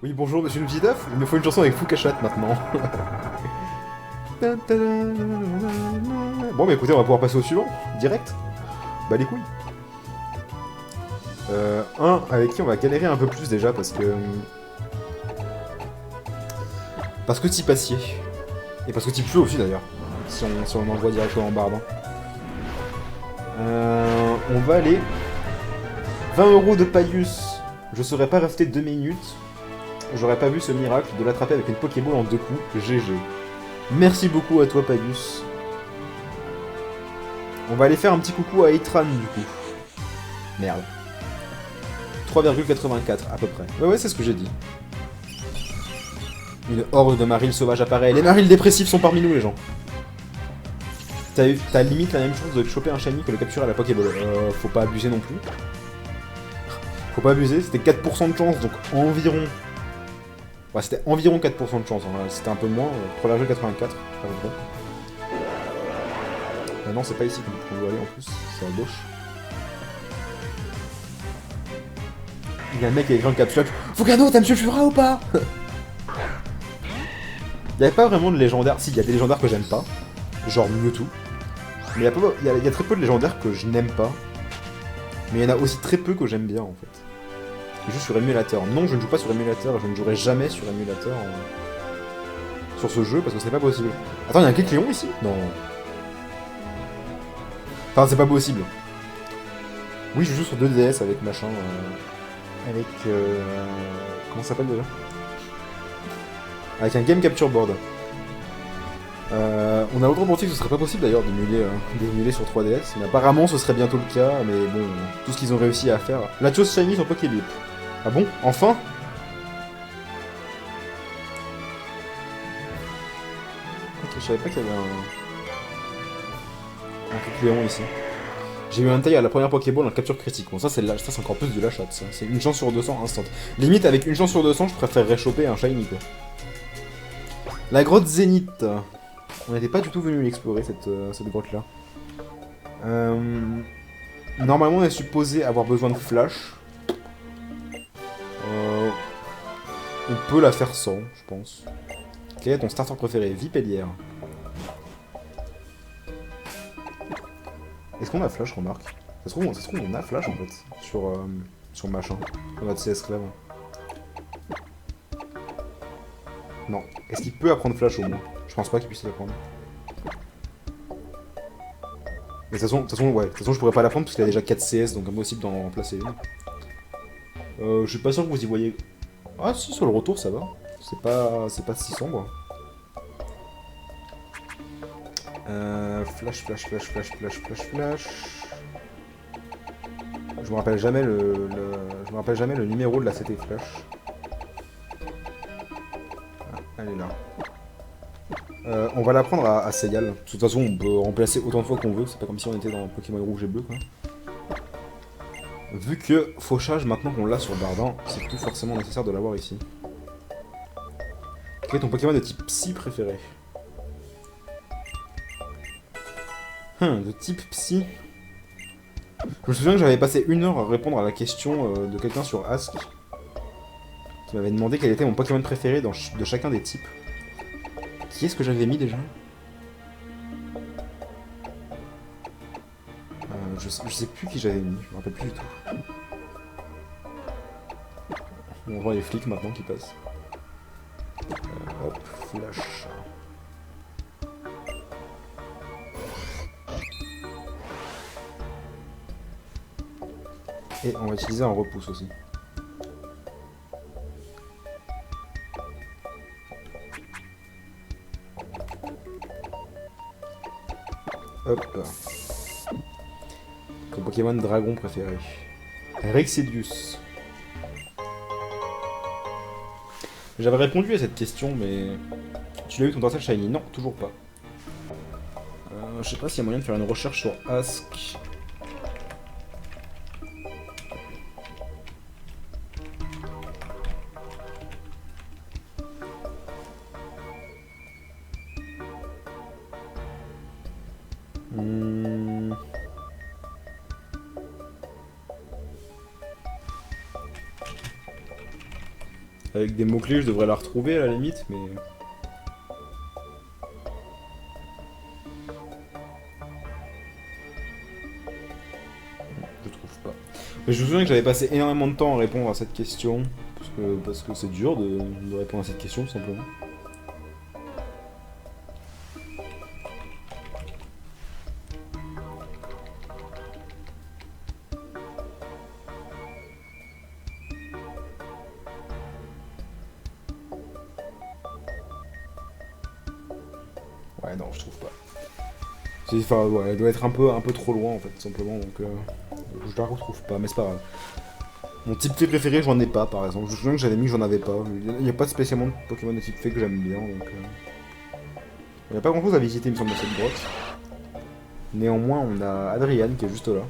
Oui, bonjour monsieur le petit œuf, il me faut une chanson avec Foucachat maintenant. Bon, bah écoutez, on va pouvoir passer au suivant, direct. Bah les couilles. Un avec qui on va galérer un peu plus déjà parce que. Parce que t'y passiez. Et parce que t'y peux aussi d'ailleurs. Si on envoie directement en barbe. On va aller. 20 € de Paius. Je serais pas resté 2 minutes. J'aurais pas vu ce miracle de l'attraper avec une Pokéball en 2 coups. GG. Merci beaucoup à toi, Paius. On va aller faire un petit coucou à Eitran du coup. Merde. 3,84 à peu près. Ouais, c'est ce que j'ai dit. Une horde de marils sauvages apparaît. Les marils dépressifs sont parmi nous, les gens. T'as limite la même chance de choper un shiny que de capturer à la Pokéball. Faut pas abuser non plus. Faut pas abuser, c'était 4% de chance, donc environ. Ouais, c'était environ 4% de chance, hein. C'était un peu moins, 3,84 à peu près. Non, c'est pas ici qu'on doit aller en plus, c'est à gauche. Il y a un mec avec un caps lock. Fugano, t'as Monsieur Fura ou pas? Il y avait pas vraiment de légendaires. Si, il y a des légendaires que j'aime pas, genre Mewtwo. Mais il y a très peu de légendaires que je n'aime pas. Mais il y en a aussi très peu que j'aime bien en fait. Je joue sur émulateur. Non, je ne joue pas sur émulateur, je ne jouerai jamais sur émulateur sur ce jeu parce que c'est pas possible. Attends, il y a un Kecleon ici? Non. Enfin, c'est pas possible. Oui, je joue sur 2DS avec machin. Avec. Comment ça s'appelle déjà? Avec un Game Capture Board. On a autant pensé que ce serait pas possible d'ailleurs d'émuler sur 3DS, mais apparemment ce serait bientôt le cas, mais bon, tout ce qu'ils ont réussi à faire. La chose shiny sur Pokébip. Ah bon? Enfin? Ok, je savais pas qu'il y avait un Kecleon ici. J'ai eu un taille à la première Pokéball en capture critique. Bon, ça c'est encore plus de la chatte, ça. C'est une chance sur 200 instant. Limite, avec une chance sur 200, je préférerais choper un shiny, quoi. La grotte Zénith. On n'était pas du tout venu l'explorer, cette grotte-là. Normalement, on est supposé avoir besoin de flash. On peut la faire sans, je pense. Quel est ton starter préféré? Vipellière. Est-ce qu'on a flash, remarque? Ça se trouve, on a flash, en fait, sur machin, dans notre CS Club. Non. Est-ce qu'il peut apprendre flash, au moins? Je pense pas qu'il puisse l'apprendre. Mais de toute façon, je pourrais pas l'apprendre parce qu'il a déjà 4 CS, donc impossible d'en remplacer une. Je suis pas sûr que vous y voyez. Ah si, sur le retour ça va. C'est pas si sombre. Flash. Je me rappelle jamais le numéro de la CT Flash. Ah, elle est là. On va la prendre à Seyal. De toute façon, on peut remplacer autant de fois qu'on veut. C'est pas comme si on était dans Pokémon rouge et bleu, quoi. Vu que Fauchage, maintenant qu'on l'a sur Bardin, c'est plus forcément nécessaire de l'avoir ici. Quel est ton Pokémon de type Psy préféré? De type Psy. Je me souviens que j'avais passé 1 heure à répondre à la question de quelqu'un sur Ask, qui m'avait demandé quel était mon Pokémon préféré de chacun des types. Qui est-ce que j'avais mis déjà? Je sais plus qui j'avais mis, je me rappelle plus du tout. On voit les flics maintenant qui passent. Hop, flash. Et on va utiliser un repousse aussi. Hop. Ton Pokémon dragon préféré? Rexidius. J'avais répondu à cette question, mais... Tu l'as eu ton Dorsal Shiny? Non, toujours pas. Je sais pas s'il y a moyen de faire une recherche sur Ask. Avec des mots-clés, je devrais la retrouver à la limite, mais... Je trouve pas. Mais je me souviens que j'avais passé énormément de temps à répondre à cette question, parce que c'est dur de répondre à cette question, tout simplement. Ouais, non, je trouve pas. Enfin, ouais, elle doit être un peu trop loin, en fait, tout simplement, donc je la retrouve pas, mais c'est pas grave. Mon type fait préféré, j'en ai pas, par exemple. Je me souviens que j'avais mis que j'en avais pas. Il n'y a pas spécialement de Pokémon de type fait que j'aime bien, donc... Il n'y a pas grand chose à visiter, il me semble, dans cette grotte. Néanmoins, on a Adrian qui est juste là.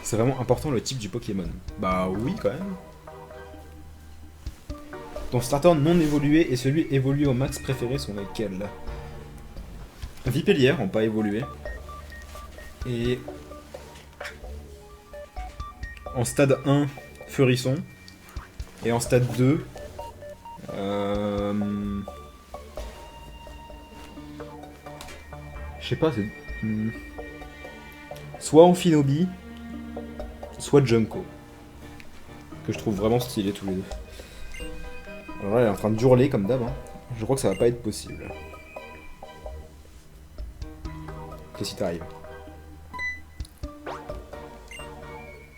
C'est vraiment important le type du Pokémon. Bah oui, quand même. Ton starter non évolué et celui évolué au max préféré sont lesquels? Vipellière, ont pas évolué. Et... En stade 1, Furisson. Et en stade 2... Je sais pas, c'est... Soit Amphinobi, soit Junko. Que je trouve vraiment stylé tous les deux. Alors là, elle est en train de hurler comme d'hab. Hein. Je crois que ça va pas être possible. Qu'est-ce qui t'arrive?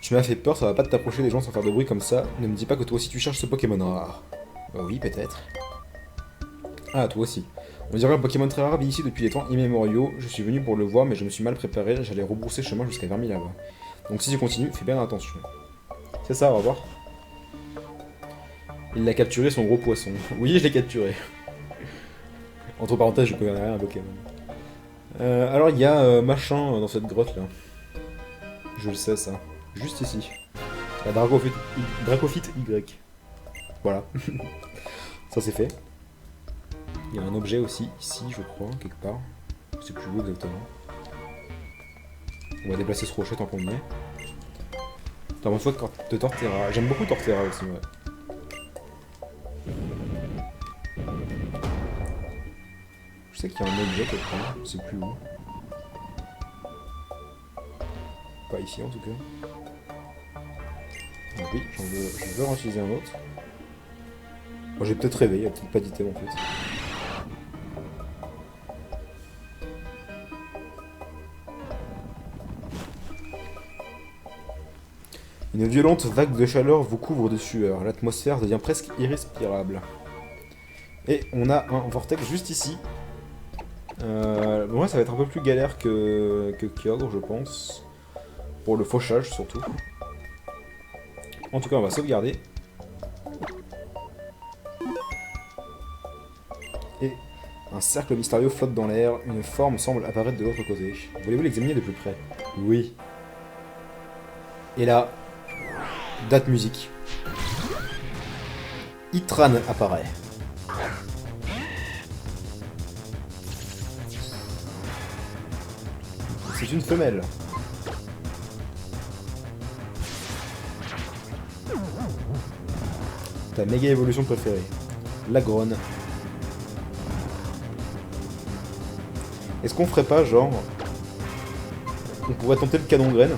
Tu m'as fait peur, ça va pas t'approcher des gens sans faire de bruit comme ça. Ne me dis pas que toi aussi tu cherches ce Pokémon rare. Bah oui, peut-être. Ah, toi aussi. On dirait un Pokémon très rare vit ici depuis les temps immémoriaux. Je suis venu pour le voir, mais je me suis mal préparé. J'allais rebrousser chemin jusqu'à 20 000 là-bas. Donc si tu continues, fais bien attention. C'est ça, au revoir. Il a capturé son gros poisson. Oui, je l'ai capturé. Entre parenthèses, je connais rien à Pokémon. Alors, il y a machin dans cette grotte là. Je le sais, ça. Juste ici. La Dracofite Y. Voilà. Ça, c'est fait. Il y a un objet aussi, ici, je crois, quelque part. Je sais plus où exactement. On va déplacer ce rocher tant qu'on y est. T'as une fois de Torterra. J'aime beaucoup Torterra aussi, ouais. Je sais qu'il y a un objet quelque part, je sais plus où. Pas ici en tout cas. Ah oui, je veux en utiliser un autre. Bon, j'ai peut-être rêvé, il n'y a peut-être pas d'item en fait. Une violente vague de chaleur vous couvre de sueur. L'atmosphère devient presque irrespirable. Et on a un vortex juste ici. Bon, ça va être un peu plus galère que Kyogre, je pense. Pour le fauchage, surtout. En tout cas, on va sauvegarder. Et un cercle mystérieux flotte dans l'air. Une forme semble apparaître de l'autre côté. Voulez-vous l'examiner de plus près? Oui. Et là... Date musique. Itran apparaît. C'est une femelle. Ta méga évolution préférée. L'agrone. Est-ce qu'on ferait pas genre... On pourrait tenter le canon graine.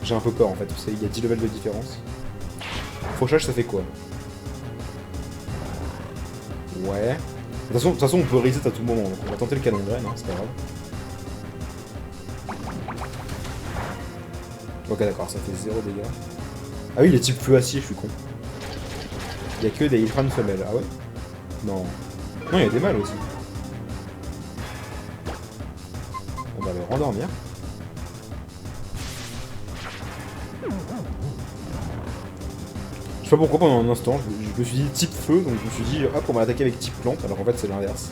J'ai un peu peur en fait, vous savez, il y a 10 levels de différence. Fauchage ça fait quoi? Ouais. De toute façon on peut reset à tout moment, donc on va tenter le canon graine, hein, c'est pas grave. Ok d'accord, ça fait 0 dégâts. Ah oui, il est type feu acier, je suis con. Il y a que des Ilfran femelles, ah ouais? Non. Non, il y a des mâles aussi. On va le rendormir. Je sais pas pourquoi pendant un instant, je me suis dit type feu, donc je me suis dit hop on va attaquer avec type plante, alors qu'en fait c'est l'inverse.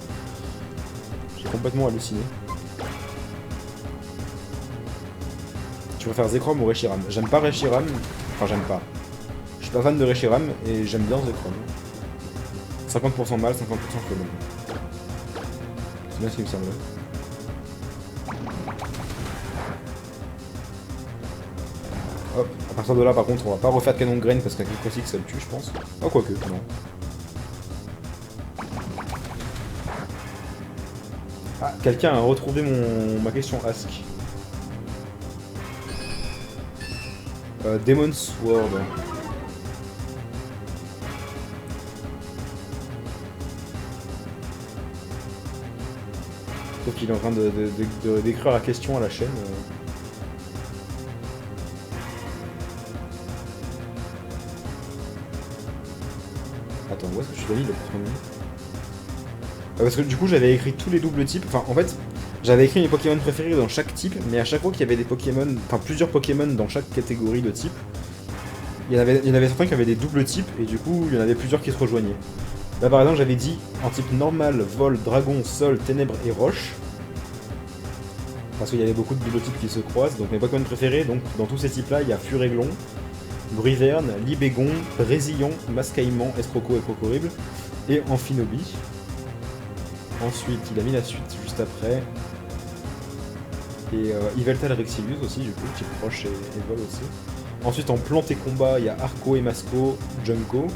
J'ai complètement halluciné. Tu préfères Zekrom ou Reshiram? J'aime pas Reshiram, enfin j'aime pas. Je suis pas fan de Reshiram et j'aime bien Zekrom. 50% mâle, 50% femelle. C'est bien ce qui me semblait. Hop, partir de là, par contre, on va pas refaire de canon de graines parce qu'avec le classique, ça le tue, je pense. Ah, quoique, non. Ah, quelqu'un a retrouvé ma question Ask. Demon's Sword. Sauf qu'il est en train d'écrire la question à la chaîne. Attends, où est-ce que je suis allé le premier? Parce que du coup j'avais écrit tous les doubles types, enfin en fait j'avais écrit mes Pokémon préférés dans chaque type, mais à chaque fois qu'il y avait des Pokémon, enfin plusieurs Pokémon dans chaque catégorie de type, il y en avait certains qui avaient des doubles types et du coup il y en avait plusieurs qui se rejoignaient. Là par exemple j'avais dit en type normal, vol, dragon, sol, ténèbres et roche, parce qu'il y avait beaucoup de doubles types qui se croisent, donc mes Pokémon préférés, donc dans tous ces types là il y a Furéglon, Briverne, Libégon, Brésillon, Mascaïman, Escroco et Crocorrible, et Amphinobi. Ensuite, il a mis la suite juste après. Et Yveltal Rexilius aussi, du coup, type roche et vol aussi. Ensuite, en plante et combat, il y a Arco et Masco, Junko,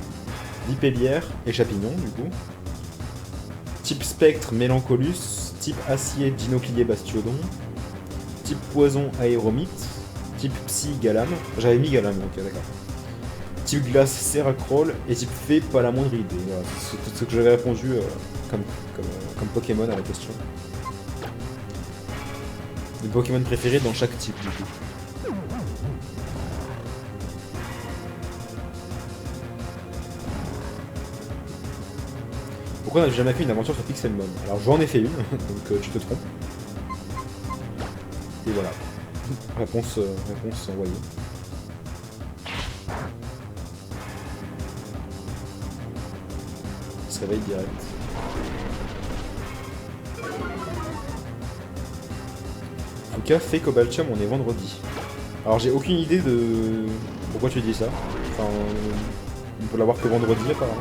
Dipélière et Chapignon, du coup. Type spectre, Mélancolus. Type acier, Dinoclier Bastiodon. Type poison, Aéromite. Type psy, Galam. J'avais mis Galam, ok, d'accord. Type glace, Seracroll. Et type fée, pas la moindre idée. Voilà, c'est tout ce que j'avais répondu comme Pokémon à la question. Les Pokémon préférés dans chaque type, du coup. Pourquoi n'as-tu jamais fait une aventure sur Pixelmon? Alors j'en ai fait une, donc tu te trompes. Et voilà. Réponse envoyée. Il se réveille direct. Fuka fait Cobaltium, on est vendredi. Alors j'ai aucune idée de pourquoi tu dis ça. Enfin, on peut l'avoir que vendredi apparemment.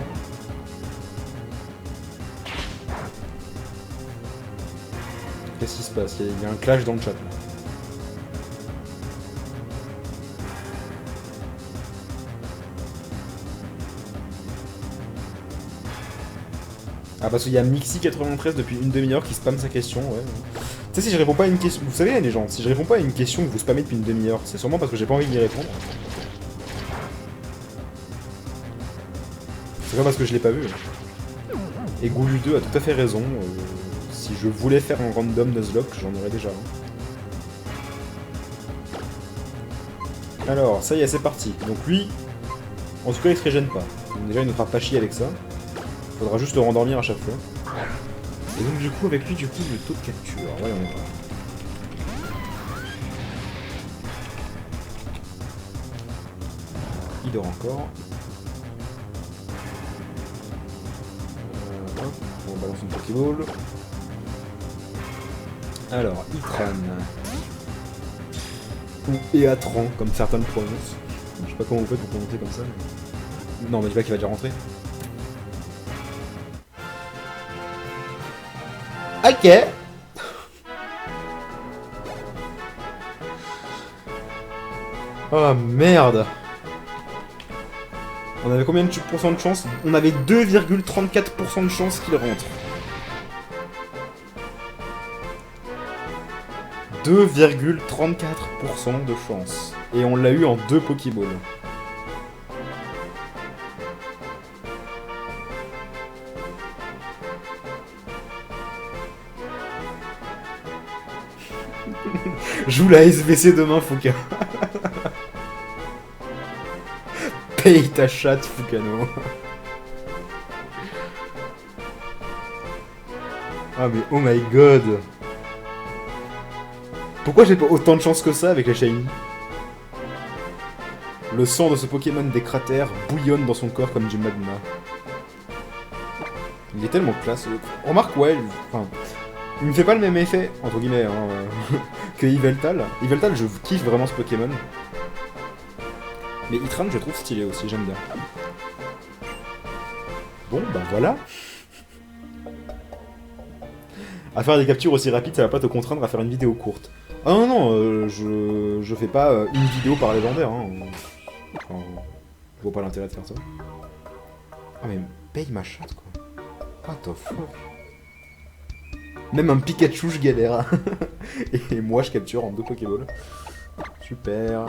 Qu'est-ce qui se passe? Il y a un clash dans le chat là. Ah parce qu'il y a Mixi93 depuis une demi-heure qui spamme sa question, ouais. Tu sais, si je réponds pas à une question... Vous savez les gens, si je réponds pas à une question que vous spammez depuis une demi-heure, c'est sûrement parce que j'ai pas envie d'y répondre. C'est pas parce que je l'ai pas vu. Et Goulu2 a tout à fait raison. Si je voulais faire un random Nuzlocke, j'en aurais déjà un. Alors, ça y est, c'est parti. Donc lui, en tout cas, il se régène pas. Donc déjà, il ne fera pas chier avec ça. Faudra juste le rendormir à chaque fois. Et donc du coup, avec lui, le taux de capture. Ouais, on est pas. Il dort encore. Hop, on balance une Pokéball. Alors, Itran. Ou Eatran, comme certains le prononcent. Je sais pas comment vous faites pour prononcer comme ça. Mais... Non, mais je vois qu'il va déjà rentrer. Ok. Oh merde. On avait combien de pourcents de chance? On avait 2,34% de chance qu'il rentre. 2,34% de chance. Et on l'a eu en 2 Pokéballs. Joue la SVC demain, Fouka. Paye ta chatte, Fukano. Ah mais oh my god. Pourquoi j'ai pas autant de chance que ça avec les shiny? Le sang de ce Pokémon des cratères bouillonne dans son corps comme du magma. Il est tellement classe. Remarque, ouais, enfin, il me fait pas le même effet, entre guillemets, hein, que Yveltal. Yveltal, je kiffe vraiment ce Pokémon. Mais Itran, je trouve stylé aussi, j'aime bien. Bon, bah voilà. À faire des captures aussi rapides, ça va pas te contraindre à faire une vidéo courte. Ah non, non, je fais pas une vidéo par légendaire, hein. Enfin, je vois pas l'intérêt de faire ça. Ah mais paye ma chatte quoi. What the fuck. Même un Pikachu je galère. Et moi je capture en 2 Pokéballs. Super.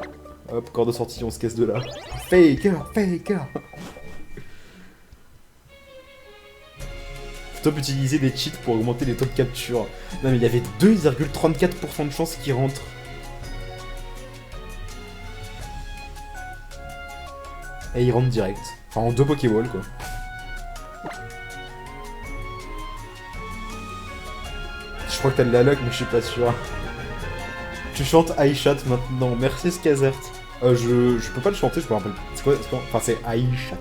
Hop, corps de sortie, on se casse de là. Faker, faker. Top utiliser des cheats pour augmenter les taux de capture. Non mais il y avait 2,34% de chances qu'il rentre. Et il rentre direct. Enfin en 2 Pokéballs quoi. Je crois que t'as de la luck mais je suis pas sûr. Tu chantes iChat maintenant. Merci Skazert. Je peux pas le chanter, je me rappelle. C'est quoi? Enfin c'est iChat.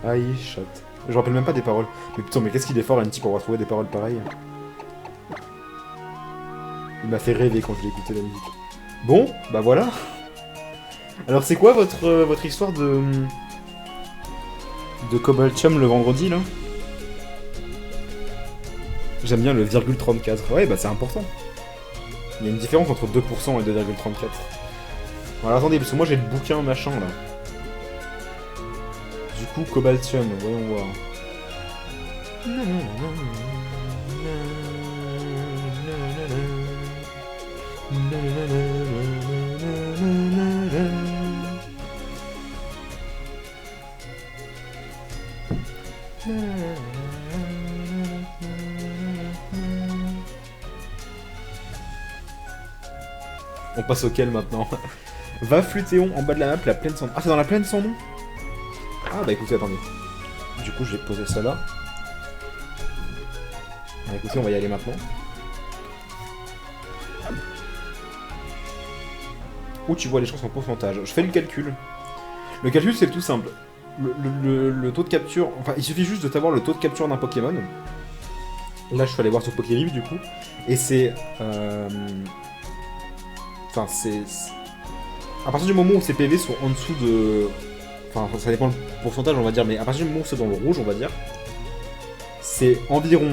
iChat. Je me rappelle même pas des paroles. Mais putain, mais qu'est-ce qu'il est fort, NT, pour avoir trouvé des paroles pareilles. Il m'a fait rêver quand je l'ai écouté la musique. Bon, bah voilà. Alors c'est quoi votre histoire de Cobaltium le vendredi là? J'aime bien le 0,34. Ouais, bah c'est important. Il y a une différence entre 2% et 2,34. Alors attendez, parce que moi j'ai le bouquin machin là. Du coup, Cobaltium, voyons voir. On passe auquel maintenant? Va Flutéon en bas de la map, la plaine sans nom. Ah, c'est dans la plaine sans nom? Ah bah écoutez, attendez. Du coup, je vais poser ça là. Ah, écoutez, on va y aller maintenant. Où tu vois les chances en pourcentage. Je fais le calcul. Le calcul, c'est tout simple. Le taux de capture... Enfin, il suffit juste de savoir le taux de capture d'un Pokémon. Là, je suis allé voir sur Pokérib, du coup. Et c'est... Enfin, c'est... À partir du moment où ces PV sont en dessous de... Enfin, ça dépend le pourcentage, on va dire, mais à partir du moment où c'est dans le rouge, on va dire, c'est environ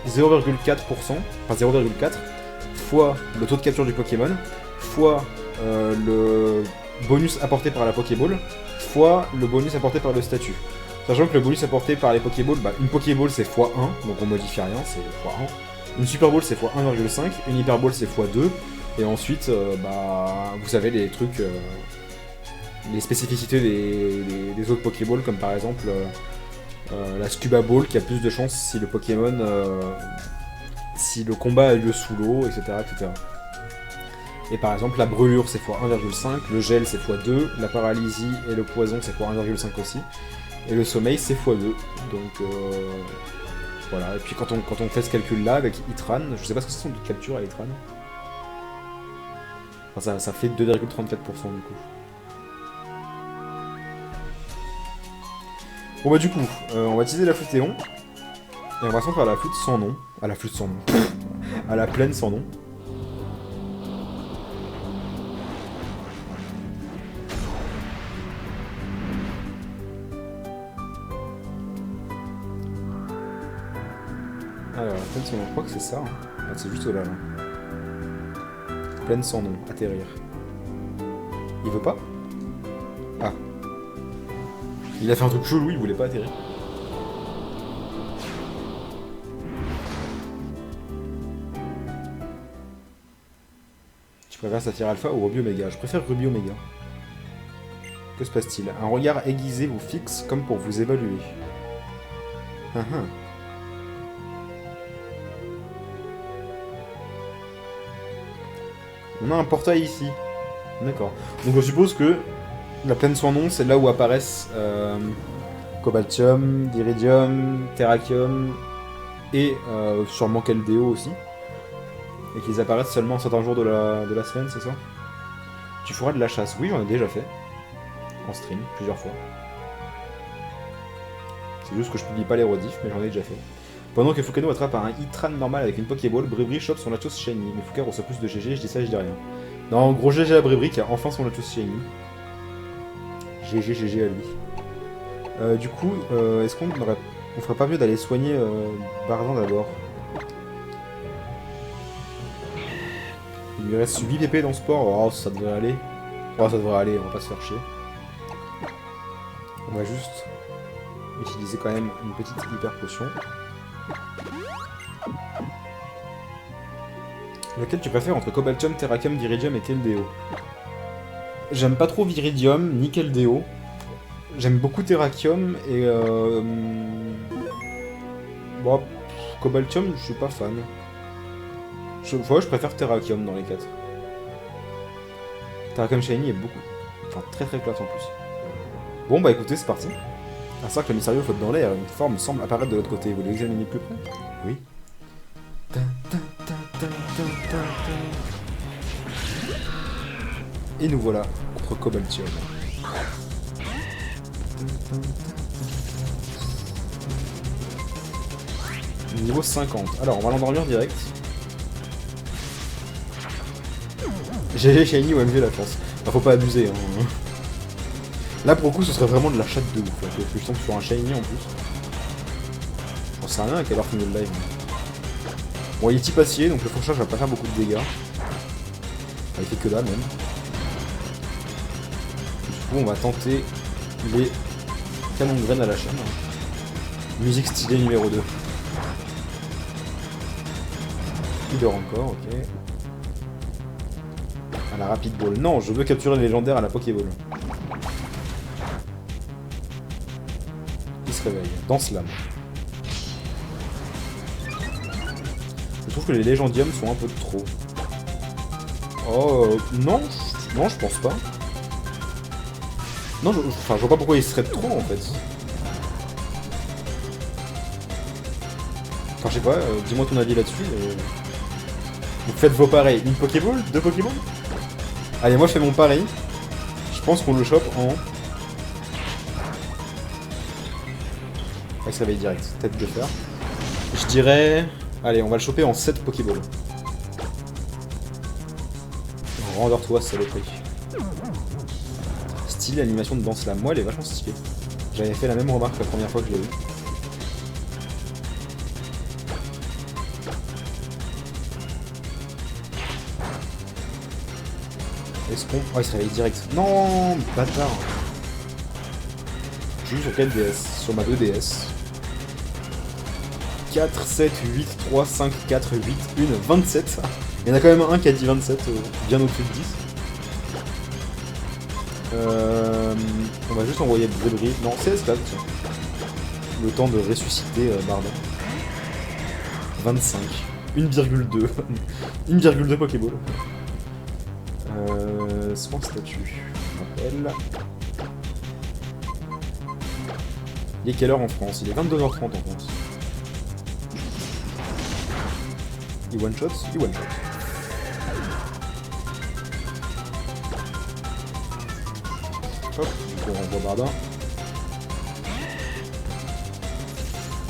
0,4%, enfin 0,4, fois le taux de capture du Pokémon, fois le bonus apporté par la Pokéball, fois le bonus apporté par le statut. Sachant que le bonus apporté par les Pokéballs, bah, une Pokéball c'est x1, donc on modifie rien, c'est x1. Une Super Ball c'est x1,5, une Hyper Ball c'est x2, et ensuite, bah, vous savez les trucs... les spécificités des autres Pokéballs, comme par exemple la Scuba Ball qui a plus de chance si le Pokémon, si le combat a lieu sous l'eau, etc., etc. Et par exemple la brûlure c'est x1,5, le gel c'est x2, la paralysie et le poison c'est x1,5 aussi, et le sommeil c'est x2. Donc voilà, et puis quand on fait ce calcul là avec Itran, je sais pas ce que c'est son taux de capture à Itran. Enfin, ça fait 2,34% du coup. Bon bah du coup, on va utiliser la Flutéon. Et on va s'en faire la flûte sans nom. À la flûte sans nom. À la plaine sans nom. Alors, la plaine sans nom, je crois que c'est ça. Hein. Ah, c'est juste là. Plaine sans nom, atterrir. Il veut pas? Ah. Il a fait un truc chelou, il voulait pas atterrir. Tu préfères Saphir Alpha ou Ruby Omega? Je préfère Ruby Omega. Que se passe-t-il? Un regard aiguisé vous fixe comme pour vous évaluer. On a un portail ici. D'accord. Donc je suppose que la plaine sans nom, c'est là où apparaissent Cobaltium, Diridium, Terrakium et sûrement Keldeo aussi. Et qu'ils apparaissent seulement un certain jour de la semaine, c'est ça? Tu feras de la chasse. Oui, j'en ai déjà fait. En stream, plusieurs fois. C'est juste que je publie pas les rediffs, mais j'en ai déjà fait. Pendant que Fukano attrape un Itran normal avec une Pokéball, Bribri chope son Latios Shiny. Mais Fuka reçoit plus de GG, je dis ça, je dis rien. Non, gros GG à Bribri qui a enfin son Latios Shiny. GG à lui. Du coup, est-ce qu'on ferait pas mieux d'aller soigner Barzan d'abord? Il lui reste 8 PP dans ce sport. Oh, ça devrait aller. Oh, ça devrait aller, on va pas se faire chier. On va juste utiliser quand même une petite hyper potion. Lequel tu préfères entre Cobaltium, Terrakium, Viridium et Keldeo? J'aime pas trop Viridium ni Keldeo. J'aime beaucoup Terrakium et bon, Cobaltium, je suis pas fan. Je préfère Terrakium dans les 4. Terrakium Shiny est beaucoup. Enfin, très classe en plus. Bon, bah écoutez, c'est parti. Un cercle mystérieux flotte dans l'air, une forme semble apparaître de l'autre côté. Vous l'examinez plus près? Oui. Et nous voilà contre Cobaltium. Niveau 50. Alors, on va l'endormir direct. GG Shiny ou MV la chance. Bah, faut pas abuser. Hein. Là, pour le coup, ce serait vraiment de la chatte de ouf. Parce que je tombe sur un Shiny en plus. J'en sais rien à quelle heure finit le live. Bon, il est type acier, donc le fourchage va pas faire beaucoup de dégâts. Enfin, il fait que dalle même. Du coup, on va tenter les canons de graines à la chaîne. Musique stylée numéro 2. Il dort encore, ok. À la Rapid Ball. Non, je veux capturer le légendaire à la Pokéball. Il se réveille. Dans Slam. Je trouve que les légendiums sont un peu trop. Oh, non, non, je pense pas. Non, je vois pas pourquoi il serait trop en fait. Enfin, je sais pas, dis-moi ton avis là-dessus. Vous faites vos pareils. Une Pokéball? 2 Pokémon? Allez, moi je fais mon pari. Je pense qu'on le chope en... Il se réveille direct, tête de fer. Je dirais... Allez, on va le choper en 7 Pokéballs. Rendors-toi, saloperie. Stylé, l'animation de danse là. Moi, elle est vachement stylée. J'avais fait la même remarque la première fois que je l'ai vue. Est-ce qu'on... Oh, il se réveille direct. Non, bâtard. Je joue sur quelle DS? Sur ma 2DS. 4, 7, 8, 3, 5, 4, 8, 1, 27. Il y en a quand même un qui a dit 27, bien au-dessus de 10. On va juste envoyer le débris. Non, c'est esclave, tiens. Le temps de ressusciter Bardin. 25. 1,2. 1,2 Pokéball. Soin statut. On appelle. Il est quelle heure en France? Il est 22h30 en France. Il one shot, il one shot. Hop, on renvoie Bardin.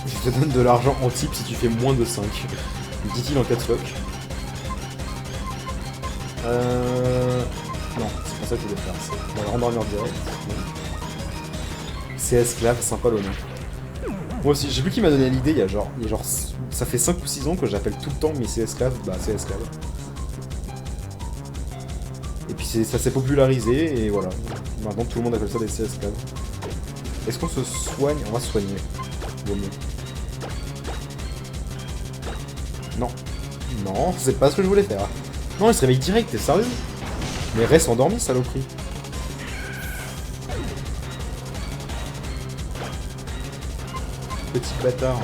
Je te donne de l'argent en type si tu fais moins de 5. Dit-il en 4 slots. Non, c'est pas ça que je voulais faire. On va le rendormir direct. C'est esclave, sympa l'honneur. Moi aussi, j'ai vu qui m'a donné l'idée, il y a genre, ça fait 5 ou 6 ans que j'appelle tout le temps mais c'est esclave, bah c'est esclave. Et puis ça s'est popularisé et voilà. Maintenant tout le monde appelle ça des esclaves. Est-ce qu'on se soigne? On va se soigner. Vaut mieux. Non. Non, c'est pas ce que je voulais faire. Non, il se réveille direct, t'es sérieux? Mais reste endormi, saloperie. Petit bâtard.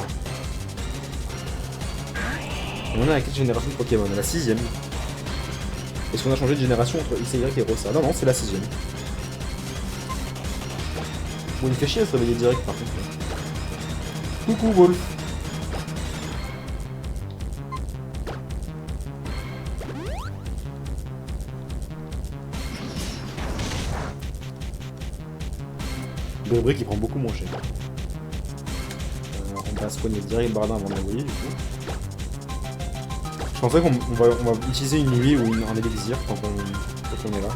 On est à quelle génération de Pokémon? À la 6ème. Est-ce qu'on a changé de génération entre X, Y et Rosa? Non, non, c'est la 6ème. Bon, il fait chier à se réveiller direct par contre. Coucou Wolf. Débris qui prend beaucoup moins cher. On va soigner direct Bardin avant d'envoyer du coup. Je pensais qu'on va utiliser une nuit ou un élixir quand on est là.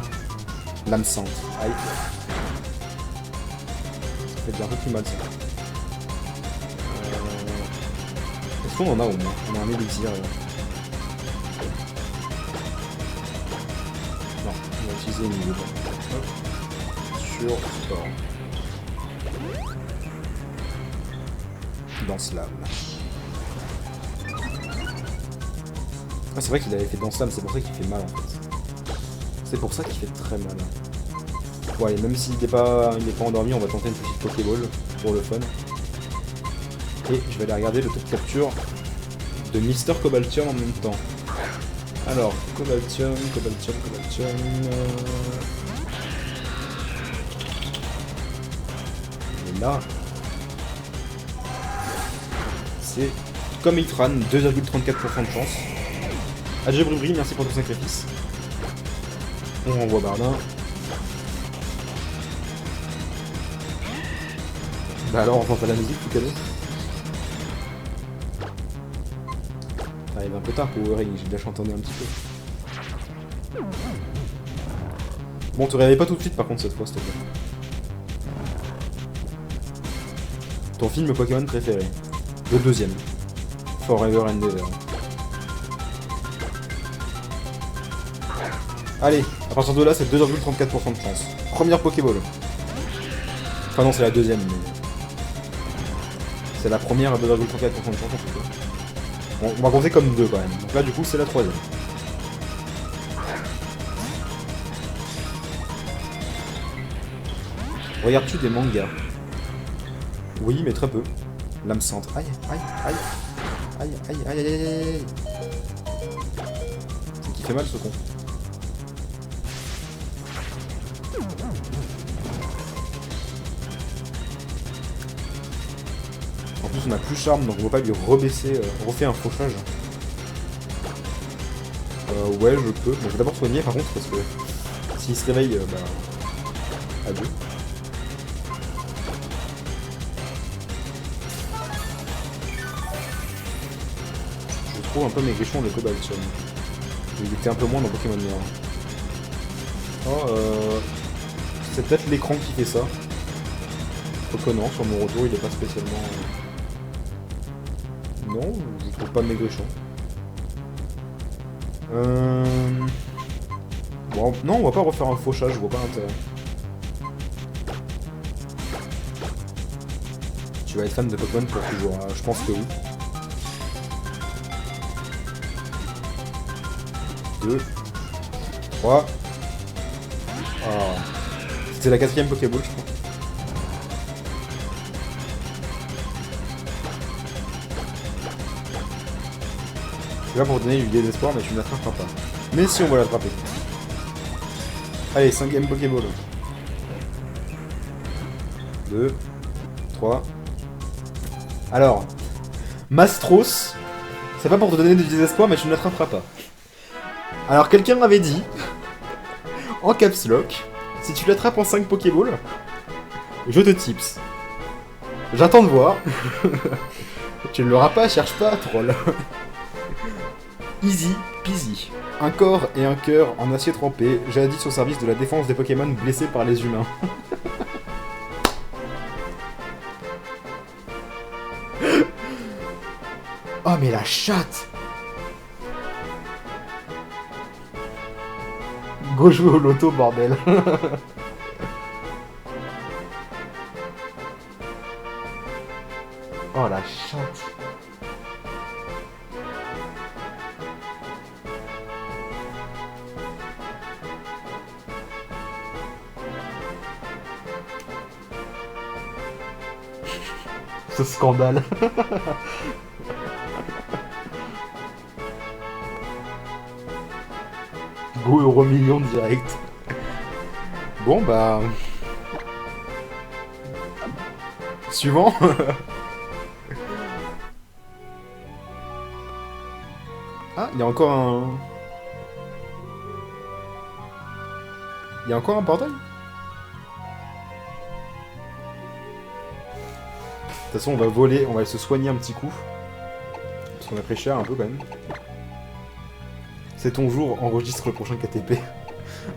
L'âme sainte. Aïe. Ça fait déjà un peu plus mal ça. Est-ce qu'on en a au moins? On a un élixir là. Non, on va utiliser une nuit. Hop. Sur sport. Danse lame. Ah, c'est vrai qu'il avait fait danse lame, c'est pour ça qu'il fait mal en fait. C'est pour ça qu'il fait très mal. Bon allez, même s'il n'est pas endormi, on va tenter une petite Pokéball pour le fun. Et je vais aller regarder le taux de capture de Mister Cobaltium en même temps. Alors, Cobaltium. Et là, c'est comme Itran, 2,34% de chance. Adjebrubri, merci pour ton sacrifice. On renvoie Bardin. Bah alors, on entend pas la musique, tout calé. Arrive un peu tard pour Ring, j'ai déjà chantonné un petit peu. Bon, te réveille pas tout de suite par contre cette fois, s'il te plaît. Ton film Pokémon préféré? Le deuxième. Forever and Ever. Allez, à partir de là, c'est 2,34% de chance. Première Pokéball. Enfin non, c'est la deuxième, mais... C'est la première à 2,34% de chance en tout cas. Bon, on va compter comme 2 quand même. Donc là, du coup, c'est la troisième. Regardes-tu des mangas? Oui, mais très peu. L'âme centre. Aïe, aïe, aïe. Aïe, aïe, aïe, aïe, aïe. C'est qui fait mal ce con. En plus, on a plus charme, donc on va pas lui rebaisser, refait un fauchage. Ouais, je peux. Mais je vais d'abord soigner par contre, parce que s'il se réveille, bah. Adieu. Je trouve un peu maigrichon le Cobaltium. Il était un peu moins dans Pokémon Noir. Oh, c'est peut-être l'écran qui fait ça. Faut que non, sur mon retour, il est pas spécialement. Non, je trouve pas maigrichon. Bon, non, on va pas refaire un fauchage, je vois pas l'intérêt. Tu vas être fan de Pokémon pour toujours, hein. Je pense que oui. 2, 3. Oh. C'était la 4ème Pokéball, je crois. Je suis là pour donner du désespoir, mais tu ne l'attraperas pas. Mais si, on va l'attraper. Allez, 5ème Pokéball. 2, 3. Alors, Mastros, c'est pas pour te donner du désespoir, mais tu ne l'attraperas pas. Alors, quelqu'un m'avait dit, en caps lock, si tu l'attrapes en 5 Pokéballs, je te tips. J'attends de voir. Tu ne l'auras pas, cherche pas, troll. Easy peasy. Un corps et un cœur en acier trempé, jadis au service de la défense des Pokémon blessés par les humains. Oh mais la chatte! Go jouer au loto, bordel. Oh la chatte. Ce scandale. Go euro million direct. Bon bah... Suivant. Ah, il y a encore un... Il y a encore un portail. De toute façon, on va voler, on va se soigner un petit coup. Parce qu'on a pris cher un peu quand même. C'est ton jour, enregistre le prochain KTP.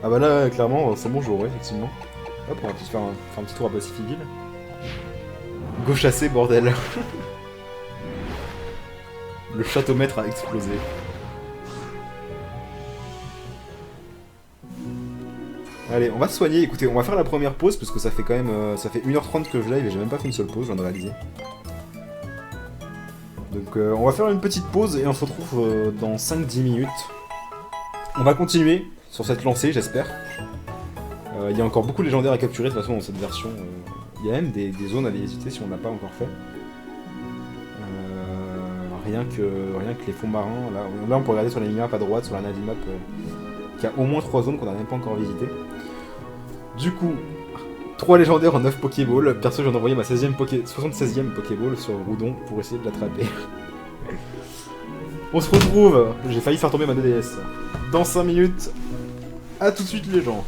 Ah bah là, clairement, c'est mon jour, ouais, effectivement. Hop, on va faire un petit tour à Pacifiville. Go chasser, bordel. Le château-maître a explosé. Allez, on va se soigner. Écoutez, on va faire la première pause parce que ça fait quand même ça fait 1h30 que je live et j'ai même pas fait une seule pause, je viens de réaliser. Donc on va faire une petite pause et on se retrouve dans 5-10 minutes. On va continuer sur cette lancée, j'espère. Il y a encore beaucoup de légendaires à capturer de toute façon dans cette version. Il y a même des zones à visiter si on n'a pas encore fait. Rien que les fonds marins. Là, on peut regarder sur la map à droite, sur la Navimap, qu'il y a au moins 3 zones qu'on n'a même pas encore visitées. Du coup, 3 légendaires en 9 Pokéballs. Perso, je viens d'envoyer ma 76e Pokéball sur Roudon pour essayer de l'attraper. On se retrouve. J'ai failli faire tomber ma 2DS. Dans 5 minutes. A tout de suite, les gens.